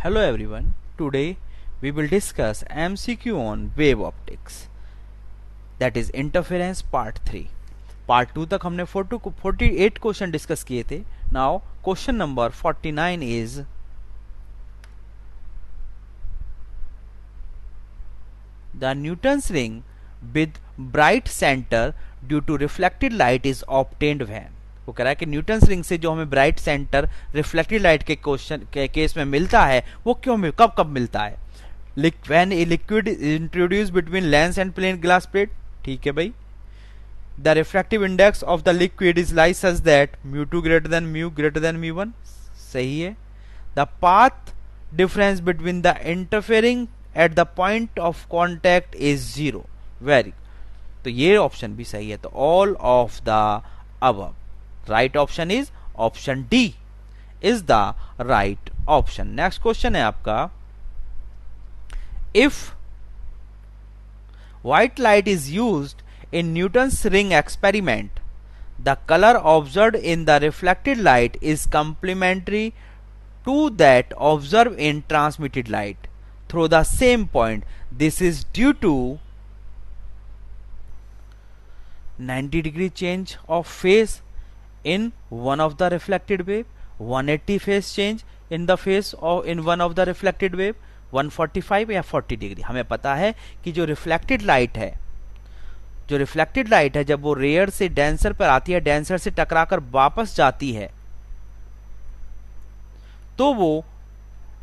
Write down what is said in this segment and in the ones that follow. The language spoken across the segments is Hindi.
Hello everyone, today we will discuss MCQ on wave optics, that is interference part 3. Part 2 तक हमने 48 क्वेश्चन डिस्कस किए थे. Now question number 49 is the Newton's ring with bright center due to reflected light is obtained when. वो कह रहा है कि न्यूटन्स रिंग से जो हमें ब्राइट सेंटर रिफ्लेक्टेड लाइट के क्वेश्चन के केस में मिलता है वो क्यों कब मिलता है. When a liquid is introduce between lens and plane glass plate. ठीक है भाई. The refractive index of the liquid is like such that μ2 greater than μ1. सही है. The path difference between the interfering at the point of contact is 0. Very. तो ये ऑप्शन भी सही है. तो all of the above. Right option is option D is the right option. Next question है आपका. If white light is used in Newton's ring experiment, the colour observed in the reflected light is complementary to that observe in transmitted light through the same point. This is due to 90 degree change of phase in one of the reflected wave, 180 phase change in the phase of in one of the reflected wave, 145 या 40 डिग्री. हमें पता है कि जो रिफ्लेक्टेड लाइट है जब वो रेयर से डेंसर पर आती है, डेंसर से टकराकर वापस जाती है, तो वो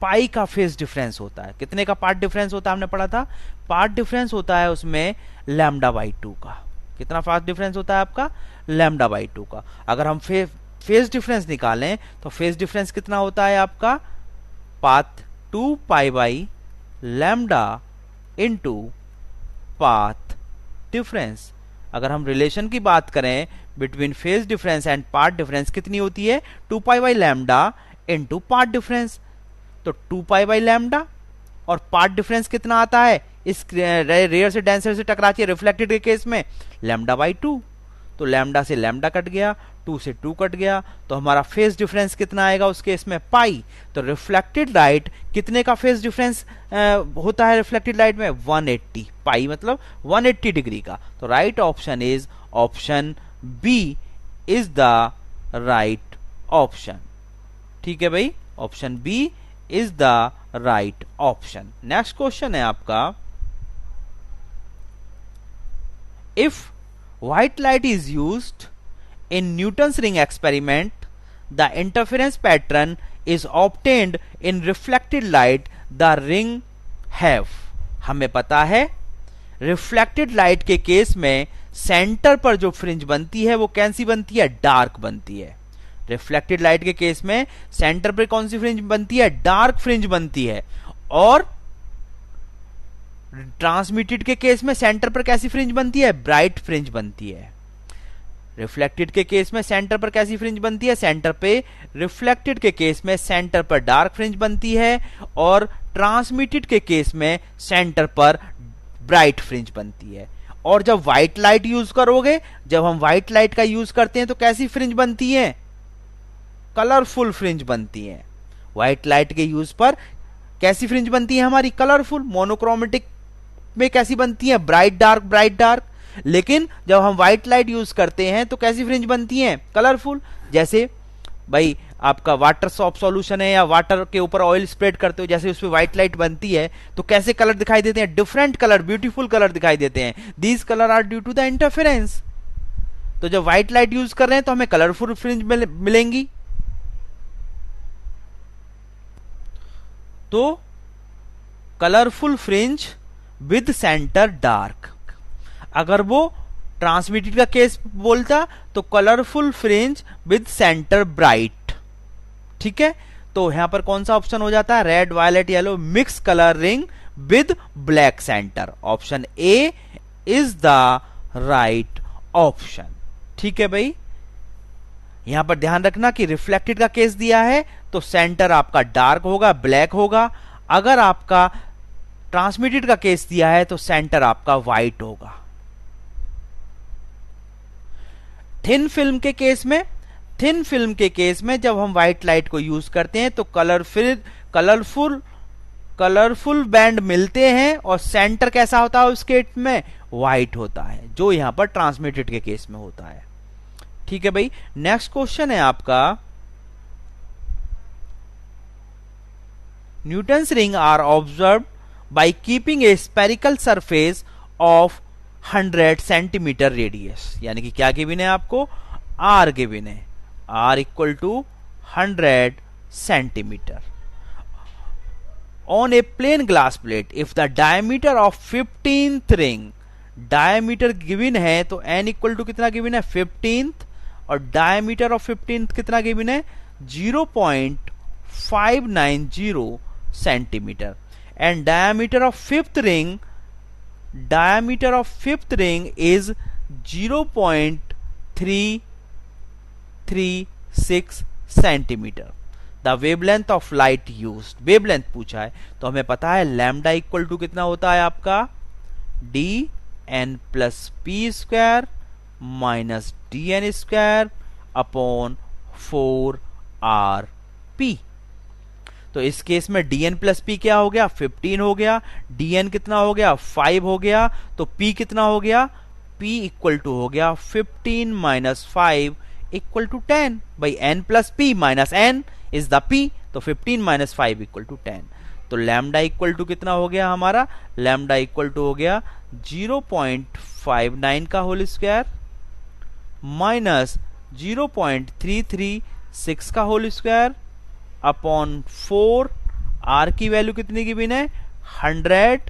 पाई का फेज डिफरेंस होता है. कितने का पार्ट डिफरेंस होता है हमने पढ़ा था. पार्ट डिफरेंस होता है उसमें λ/2 का. कितना फास्ट डिफरेंस होता है आपका. λ/2 का. अगर हम फेज डिफरेंस निकालें तो फेज डिफरेंस कितना होता है आपका. पाथ 2 पाई λ इंटू पाथ डिफरेंस. अगर हम रिलेशन की बात करें between phase difference and path difference, कितनी होती है. 2 पाई λ इंटू पाथ डिफरेंस. तो 2 पाई λ और पाथ डिफरेंस कितना आता है. इस रेयर से डेंसर से टकराती है रिफ्लेक्टेड के केस में λ/2. तो लैम्डा से लैम्डा कट गया, 2 से 2 कट गया, तो हमारा फेज डिफरेंस कितना आएगा उस केस में. पाई. तो रिफ्लेक्टेड लाइट कितने का फेज डिफरेंस होता है रिफ्लेक्टेड लाइट में. 180. पाई मतलब 180 डिग्री का. तो right option is option B is the right option. ठीक है भाई. Option B is the right option. Next question है आपका. If white light is used in Newton's ring experiment, the interference pattern is obtained in reflected light the ring have. हमें पता है रिफ्लेक्टेड लाइट के केस में सेंटर पर जो फ्रिंज बनती है वो कैसी बनती है. डार्क बनती है. रिफ्लेक्टेड लाइट के केस में सेंटर पर कौन सी फ्रिंज बनती है. डार्क फ्रिंज बनती है. और ट्रांसमिटेड के केस में सेंटर पर कैसी फ्रिंज बनती है. ब्राइट फ्रिंज बनती है. रिफ्लेक्टेड के केस में सेंटर पर कैसी फ्रिंज बनती है. सेंटर पे. रिफ्लेक्टेड के केस में सेंटर पर डार्क फ्रिंज बनती है और ट्रांसमिटेड के केस में सेंटर पर ब्राइट फ्रिंज बनती है. और जब व्हाइट लाइट यूज करोगे, जब हम व्हाइट लाइट का यूज करते हैं तो कैसी फ्रिंज बनती है. कलरफुल फ्रिंज बनती है. व्हाइट लाइट के यूज पर कैसी फ्रिंज बनती है हमारी. कलरफुल. मोनोक्रोमेटिक में कैसी बनती है. Bright dark bright dark. लेकिन जब हम व्हाइट लाइट यूज करते हैं तो कैसी फ्रिंज बनती है. कलरफुल. जैसे भाई आपका वाटर सॉप सॉल्यूशन है या वाटर के ऊपर ऑयल स्प्रेड करते हो, जैसे उसमें व्हाइट लाइट बनती है तो कैसे कलर दिखाई देते हैं. डिफरेंट कलर, ब्यूटीफुल कलर दिखाई देते हैं. These colour are due to the interference. तो जब व्हाइट लाइट यूज कर रहे हैं तो हमें कलरफुल फ्रिंज मिलेंगी. तो colourful fringe with centre dark. अगर वो ट्रांसमिटेड का केस बोलता तो colourful fringe with centre bright. ठीक है. तो यहां पर कौन सा ऑप्शन हो जाता है. Red violet yellow mix colour ring with black centre. Option A is the right option. ठीक है भाई. यहां पर ध्यान रखना कि रिफ्लेक्टेड का केस दिया है तो सेंटर आपका डार्क होगा, ब्लैक होगा. अगर आपका ट्रांसमिटेड का केस दिया है तो सेंटर आपका व्हाइट होगा. थिन फिल्म के केस में जब हम व्हाइट लाइट को यूज करते हैं तो कलरफुल बैंड मिलते हैं और सेंटर कैसा होता है उसके में, व्हाइट होता है, जो यहां पर ट्रांसमिटेड के केस में होता है। ठीक है भाई, नेक्स्ट क्वेश्चन है आपका, Newton's ring are observe by keeping a spherical surface of 100 centimetre radius. यानी कि क्या गिवन है आपको, आर गिवन है, R equal to 100 centimetre on a plain glass plate if the diameter of 15th ring, diameter given है तो n इक्वल टू कितना गिवन है 15th, और डायमीटर ऑफ 15th कितना गिवन है 0.590 centimetre, and diameter of fifth ring is 0.336 centimetre. The wavelength of light used, wavelength पूछा है तो हमें पता है लैम्डा इक्वल टू कितना होता है आपका D N plus P square minus D N square upon 4 R P. तो इस केस में डी एन प्लस पी क्या हो गया 15 हो गया, डी एन कितना हो गया 5 हो गया, तो पी कितना हो गया, पी इक्वल टू हो गया 15 माइनस 5 इक्वल टू 10। भाई n plus P minus n is the p, तो 15 माइनस 5 इक्वल टू 10। तो लैम्डा इक्वल टू कितना हो गया हमारा, लैम्डा इक्वल टू हो गया 0.59 का होल स्क्वायर माइनस 0.336 का होल स्क्वायर अपॉन 4, r की वैल्यू कितनी गिवन है 100,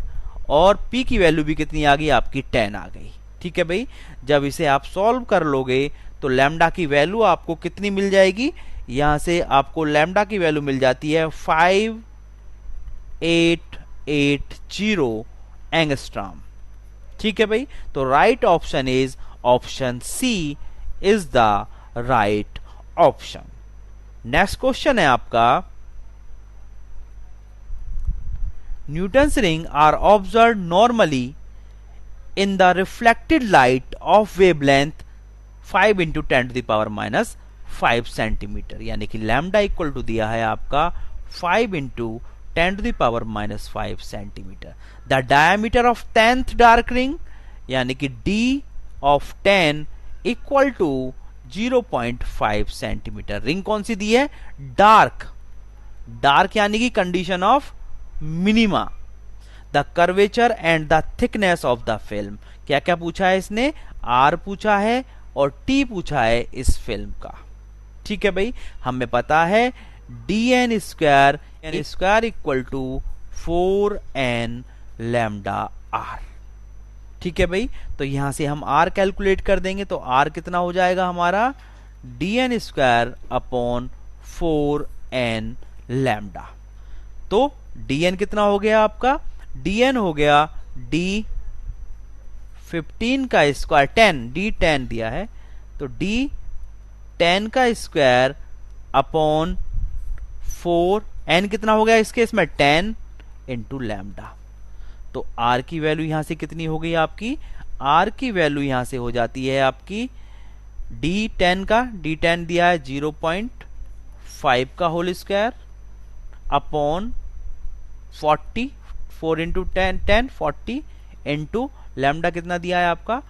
और p की वैल्यू भी कितनी आ गई आपकी 10 आ गई। ठीक है भाई, जब इसे आप सॉल्व कर लोगे तो लैम्डा की वैल्यू आपको कितनी मिल जाएगी, यहां से आपको लैम्डा की वैल्यू मिल जाती है 5880 एंगस्ट्रॉम। ठीक है भाई, तो right option is option C is the right option. Next question है आपका, Newton's ring are observe normally in the reflected light of wavelength 5 × 10⁻⁵ centimetre. यानी कि लैम्डा इक्वल टू दिया है आपका 5 × 10⁻⁵ centimetre. The diameter of 10th dark ring, यानी कि d of 10 equal to 0.5 centimetre. Ring कौन सी दी है, डार्क, डार्क यानी कि condition of minima. The curvature and the thickness of the film, क्या क्या पूछा है इसने, r पूछा है और t पूछा है इस फिल्म का। ठीक है भाई, हमें पता है dn square equal to 4n lambda r। ठीक है भाई, तो यहां से हम r कैलकुलेट कर देंगे तो r कितना हो जाएगा हमारा dn square upon 4n lambda. तो dn कितना हो गया आपका, dn हो गया d 15 का स्क्वायर 10, d 10 दिया है तो d 10 का स्क्वायर अपॉन 4, n कितना हो गया इस केस में 10 इंटू लैम्डा। तो r की वैल्यू यहां से कितनी हो गई आपकी, r की वैल्यू यहां से हो जाती है आपकी d10 का, d10 दिया है 0.5 का whole square upon 40, 4 into 10 40 into lambda कितना दिया है आपका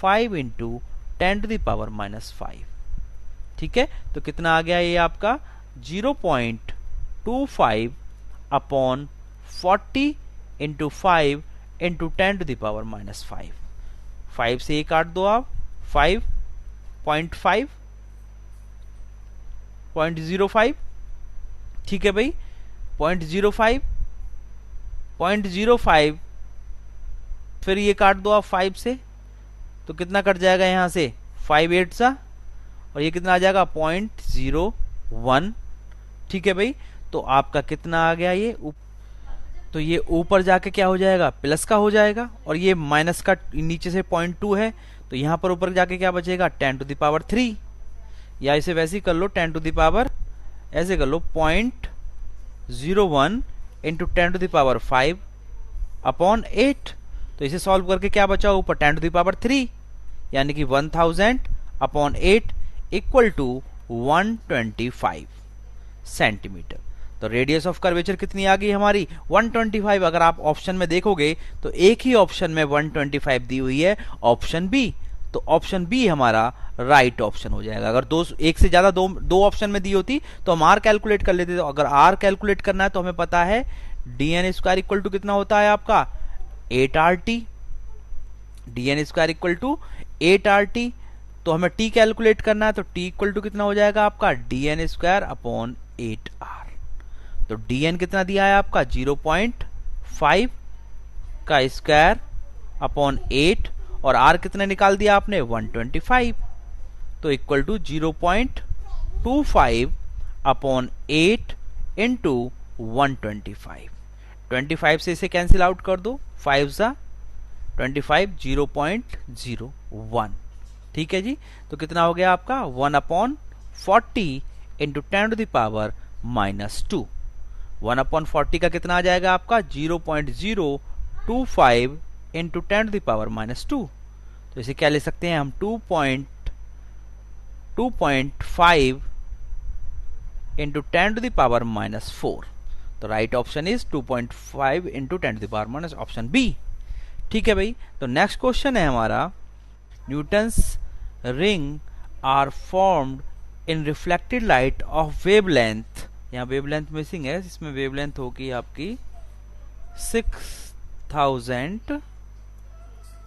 5 × 10⁻⁵। ठीक है, तो कितना आ गया ये आपका 0.25 अपॉन 40 इंटू 5 इंटू 10⁻⁵। 5 से ये काट दो आप, 0.05। ठीक है भाई, 0.05 फिर ये काट दो आप 5 से, तो कितना कट जाएगा यहां से 5 8 सा, और ये कितना आ जाएगा 0.01। ठीक है भाई, तो आपका कितना आ गया ये, तो ये ऊपर जाके क्या हो जाएगा प्लस का हो जाएगा, और ये माइनस का नीचे से 0.2 है तो यहां पर ऊपर जाके क्या बचेगा 10⁻3, या इसे वैसे ही कर लो 10⁻, ऐसे कर लो 0.01 इंटू 10⁵ अपॉन 8। तो इसे सॉल्व करके क्या बचा ऊपर 10⁻3, यानी कि 1000 अपॉन 8 इक्वल टू 125 सेंटीमीटर। तो रेडियस ऑफ कर्वेचर कितनी आ गई हमारी 125। अगर आप ऑप्शन में देखोगे तो एक ही ऑप्शन में 125 दी हुई है, ऑप्शन बी। तो ऑप्शन बी हमारा राइट ऑप्शन हो जाएगा। अगर एक से ज्यादा दो ऑप्शन में दी होती तो हम आर कैलकुलेट कर लेते। तो अगर आर कैलकुलेट करना है तो हमें पता है dn स्क्वायर इक्वल टू कितना होता है आपका 8RT। dn square equal to 8RT। तो हमें t कैलकुलेट करना है तो t इक्वल टू कितना हो जाएगा आपका dn स्क्वायर अपॉन 8R। तो dn कितना दिया है आपका 0.5 का स्क्वायर अपॉन 8 और r कितना निकाल दिया आपने 125। तो इक्वल टू 0.25 अपॉन 8 इंटू 125। 25 से इसे कैंसिल आउट कर दो, 5 ज़ा 25, 0.01। ठीक है जी। तो कितना हो गया आपका 1 upon 40 into 10 to the power -2। 1 upon 40 का कितना आ जाएगा आपका 0.025 इंटू 10 टू द पावर -2। तो इसे क्या ले सकते हैं हम 2.5 इंटू 10 टू द पावर -4। तो right option is 2.5 into 10 to the power minus option B. ठीक है भाई। तो नेक्स्ट क्वेश्चन है हमारा Newton's ring are formed in reflected light of wavelength. यहाँ वेवलेंथ मिसिंग है, इसमें वेवलेंथ होगी आपकी 6000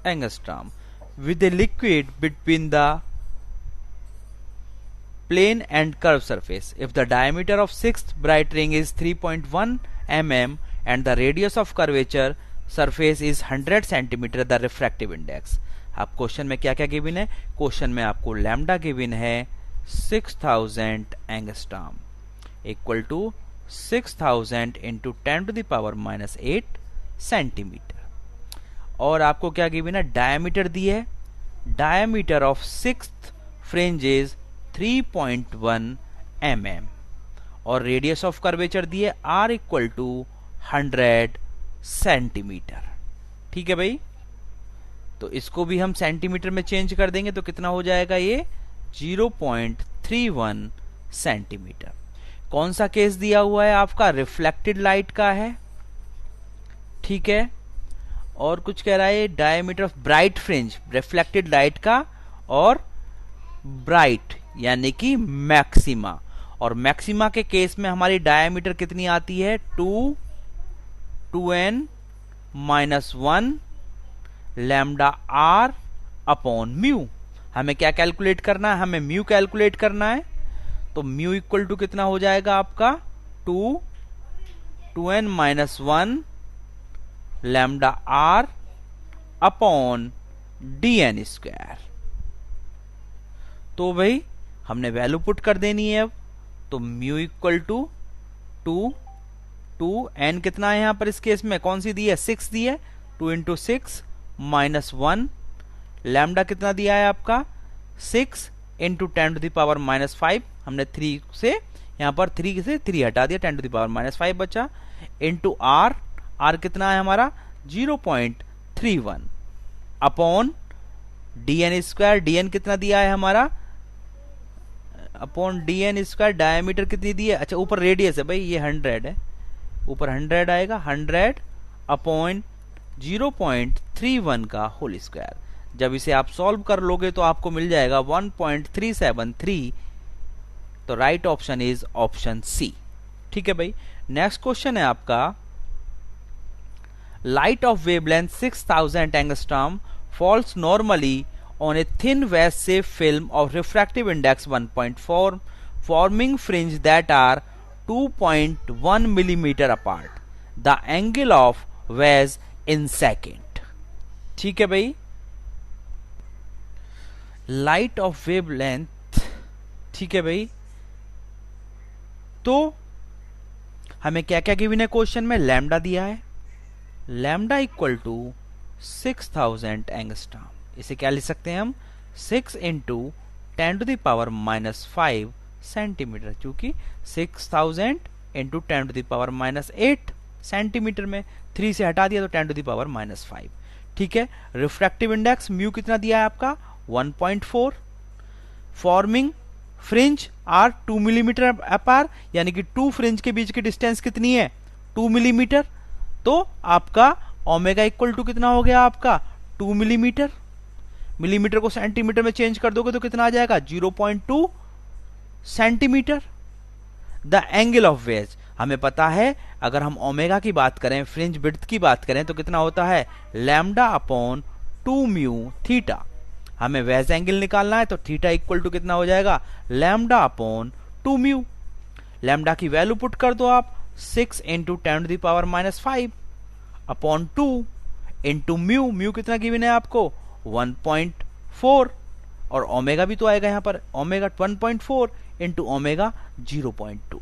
angstrom with a liquid between the plane and curved surface. If the diameter of sixth bright ring is 3.1 mm and the radius of curvature surface is 100 cm, the refractive index. आप क्वेश्चन में क्या क्या गिवन है? क्वेश्चन में आपको लैम्डा गिवन है 6000 angstrom equal to 6000 into 10 to the power -8 centimetre. और आपको क्या गिवन है? डायमीटर दी है, diameter of sixth fringe is 3.1 mm और रेडियस ऑफ कर्वेचर दी है r इक्वल टू 100 सेंटीमीटर। ठीक है भाई। तो इसको भी हम सेंटीमीटर में चेंज कर देंगे तो कितना हो जाएगा ये 0.31 सेंटीमीटर। कौन सा केस दिया हुआ है आपका? रिफ्लेक्टेड लाइट का है। ठीक है। और कुछ कह रहा है diameter of bright fringe, reflected light का और ब्राइट यानी कि मैक्सिमा। और मैक्सिमा के केस में हमारी डायमीटर कितनी आती है 2n-1 lambda r upon mu. हमें क्या कैलकुलेट करना है? हमें म्यू कैलकुलेट करना है। तो म्यू इक्वल टू कितना हो जाएगा आपका 2n-1 lambda r upon dn square. तो भाई हमने वैल्यू पुट कर देनी है अब। तो म्यू इक्वल टू 2 n कितना है यहां पर इस केस में? कौन सी दी है? 6 दी है। 2 इंटू 6 -1 लैम्डा कितना दिया है आपका 6 इंटू 10 टू द पावर -5। हमने 3 से यहां पर 3 से 3 हटा दिया, 10 टू द पावर -5 बचा। इंटू r कितना है हमारा 0.31 अपॉन dn स्क्वायर। dn कितना दिया है हमारा अपॉन dn स्क्वायर। डायमीटर कितनी दी है? अच्छा ऊपर रेडियस है भाई, ये 100 है, ऊपर 100 आएगा। 100 अपॉन 0.31 का होल स्क्वायर। जब इसे आप सॉल्व कर लोगे तो आपको मिल जाएगा 1.373। तो right option is option C. ठीक है भाई। नेक्स्ट क्वेश्चन है आपका light of wavelength 6000 angstrom falls normally on a thin wedge shaped film of refractive index 1.4 forming fringe that are 2.1 mm apart. The angle of wedge in second. ठीक है भाई। लाइट ऑफ वेवलेंथ, ठीक है भाई। तो हमें क्या क्या गिवन है क्वेश्चन में? लैम्डा दिया है, लैम्डा इक्वल टू 6000 एंगस्ट्रॉम। इसे क्या लिख सकते हैं हम? 6 into 10 to the power -5 centimetre, क्योंकि 6000 into 10 to the power -8 centimetre में 3 से हटा दिया तो 10 टू द पावर -5। ठीक है। रिफ्रैक्टिव इंडेक्स म्यू कितना दिया है आपका 1.4। फॉर्मिंग फ्रिंज आर 2 मिलीमीटर अपार, यानी कि 2 फ्रिंज के बीच की डिस्टेंस कितनी है 2 मिलीमीटर। तो आपका ओमेगा इक्वल टू कितना हो गया आपका 2 मिलीमीटर। मिलीमीटर को सेंटीमीटर में चेंज कर दोगे तो कितना आ जाएगा 0.2 centimetre. The angle of ways, हमें पता है अगर हम ओमेगा की बात करें, फ्रिंज विड्थ की बात करें तो कितना होता है लैम्डा अपॉन 2 म्यू थीटा। हमें वेज एंगल निकालना है तो थीटा इक्वल टू कितना हो जाएगा लैम्डा अपॉन 2 म्यू। लैम्डा की वैल्यू पुट कर दो आप 6 into 10⁻⁻5 upon 2 into mu. Mu कितना गिवन है आपको 1.4 और ओमेगा भी तो आएगा यहां पर, ओमेगा 1.4 इंटू ओमेगा 0.2।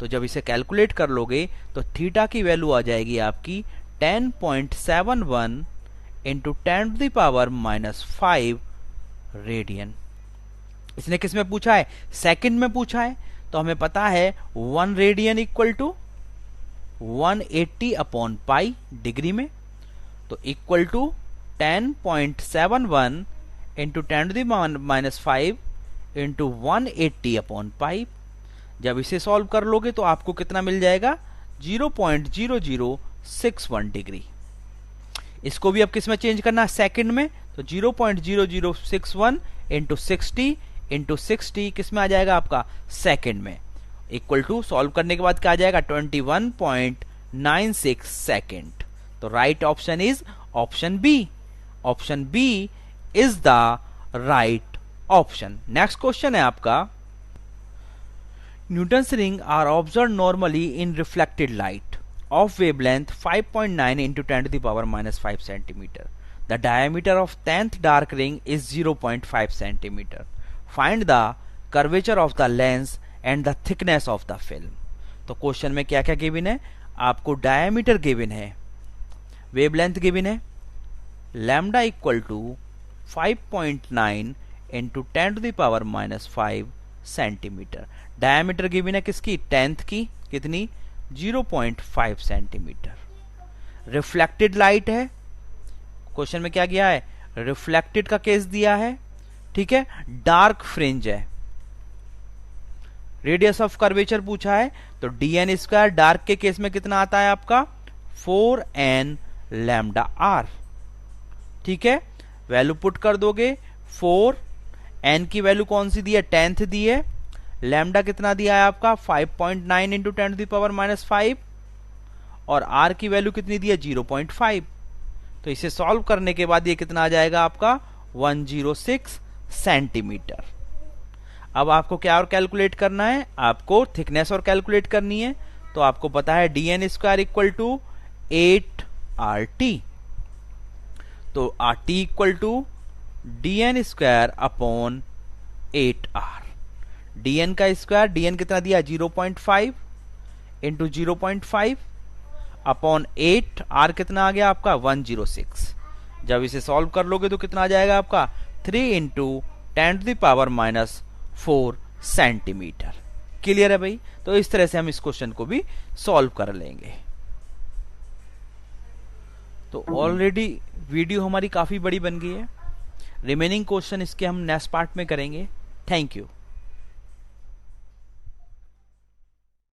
तो जब इसे कैलकुलेट कर लोगे तो थीटा की वैल्यू आ जाएगी आपकी 10.71 इंटू 10⁻⁻5 रेडियन। इसने किस में पूछा है सेकंड में पूछा है, तो हमें पता है 1 radian equal to 180 upon pi degree में, तो equal to 10.71 into 10⁻⁻5 into 180 upon pi. जब इसे सॉल्व कर लोगे तो आपको कितना मिल जाएगा 0.0061 डिग्री। इसको भी अब किस में चेंज करना है सेकंड में, तो 0.0061 इंटू 60 इंटू 60 किस में आ जाएगा आपका सेकंड में, इक्वल टू सॉल्व करने के बाद क्या आ जाएगा 21.96 सेकंड। तो right option is option B. Option B is the right option. Next question है आपका, Newton's ring are observe normally in reflected light of wavelength 5.9 into 10⁻⁻5 centimeter. The diameter of 10th dark ring is 0.5 centimeter. Find the curvature of the lens and the thickness of the film. तो क्वेश्चन में क्या क्या गिवन है, आपको डायमीटर गिवन है, वेवलेंथ गिवन है, lambda equal to 5.9 into 10⁻⁻5 centimetre. Diameter given है किसकी 10th की, कितनी 0.5 सेंटीमीटर। रिफ्लेक्टेड लाइट है, क्वेश्चन में क्या किया है रिफ्लेक्टेड का केस दिया है, ठीक है। डार्क फ्रिंज है, रेडियस ऑफ कर्वेचर पूछा है, तो dn स्क्वायर डार्क के केस में कितना आता है आपका 4n लैम्डा r, ठीक है। वैल्यू पुट कर दोगे 4, n की वैल्यू कौन सी दी है 10th दी है, लैम्डा कितना दिया है आपका 5.9 इंटू 10⁻⁻5 और r की वैल्यू कितनी दी है 0.5। तो इसे सॉल्व करने के बाद ये कितना आ जाएगा आपका 106 सेंटीमीटर। अब आपको क्या और कैलकुलेट करना है, आपको थिकनेस और कैलकुलेट करनी है। तो आपको पता है dn square equal to 8RT, तो RT equal to dn square upon 8R। dn का स्क्वायर, dn कितना दिया 0.5 इंटू 0.5 अपॉन 8, r कितना आ गया आपका 106। जब इसे सॉल्व कर लोगे तो कितना आ जाएगा आपका 3 इंटू 10⁻⁻4 सेंटीमीटर। क्लियर है भाई। तो इस तरह से हम इस क्वेश्चन को भी सॉल्व कर लेंगे। तो ऑलरेडी वीडियो हमारी काफी बड़ी बन गई है, रिमेनिंग क्वेश्चन इसके हम नेक्स्ट पार्ट में करेंगे। Thank you.